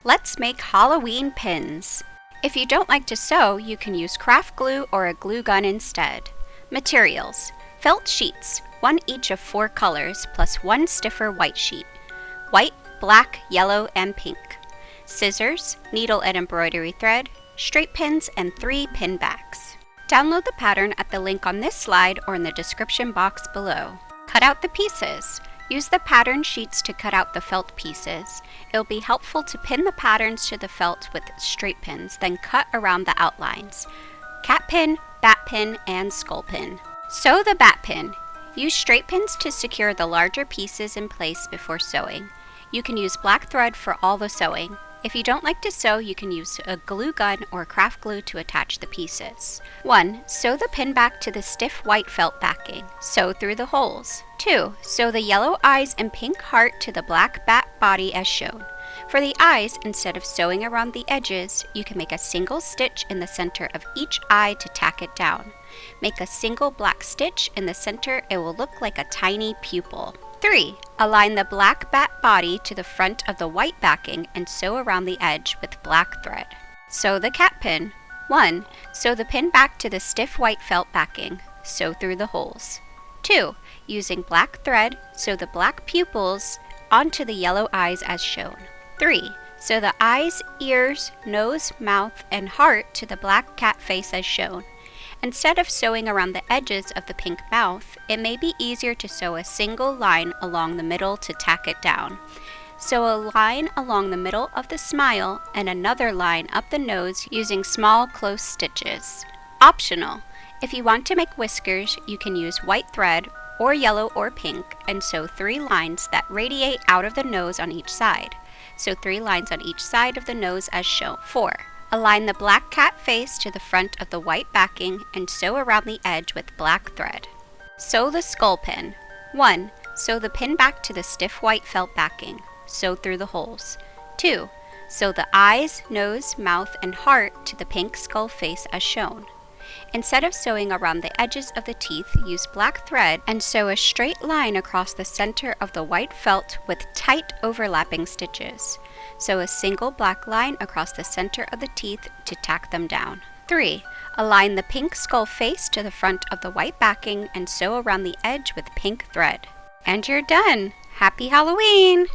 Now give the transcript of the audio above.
Let's make Halloween pins. If you don't like to sew, you can use craft glue or a glue gun instead. Materials: felt sheets, one each of 4 colors, plus 1 stiffer white sheet. White, black, yellow, and pink. Scissors, needle and embroidery thread, straight pins, and 3 pin backs. Download the pattern at the link on this slide or in the description box below. Cut out the pieces. Use the pattern sheets to cut out the felt pieces. It'll be helpful to pin the patterns to the felt with straight pins, then cut around the outlines. Cat pin, bat pin, and skull pin. Sew the bat pin. Use straight pins to secure the larger pieces in place before sewing. You can use black thread for all the sewing. If you don't like to sew, you can use a glue gun or craft glue to attach the pieces. 1. Sew the pin back to the stiff white felt backing. Sew through the holes. 2. Sew the yellow eyes and pink heart to the black bat body as shown. For the eyes, instead of sewing around the edges, you can make a single stitch in the center of each eye to tack it down. Make a single black stitch in the center. It will look like a tiny pupil. 3. Align the black bat body to the front of the white backing and sew around the edge with black thread. Sew the cat pin. 1. Sew the pin back to the stiff white felt backing. Sew through the holes. 2. Using black thread, sew the black pupils onto the yellow eyes as shown. 3. Sew the eyes, ears, nose, mouth, and heart to the black cat face as shown. Instead of sewing around the edges of the pink mouth, it may be easier to sew a single line along the middle to tack it down. Sew a line along the middle of the smile and another line up the nose using small close stitches. Optional. If you want to make whiskers, you can use white thread or yellow or pink and sew 3 lines that radiate out of the nose on each side. Sew 3 lines on each side of the nose as shown. 4. Align the black cat face to the front of the white backing and sew around the edge with black thread. Sew the skull pin. 1. Sew the pin back to the stiff white felt backing. Sew through the holes. 2. Sew the eyes, nose, mouth, and heart to the pink skull face as shown. Instead of sewing around the edges of the teeth, use black thread and sew a straight line across the center of the white felt with tight overlapping stitches. Sew a single black line across the center of the teeth to tack them down. 3. Align the pink skull face to the front of the white backing and sew around the edge with pink thread. And you're done! Happy Halloween!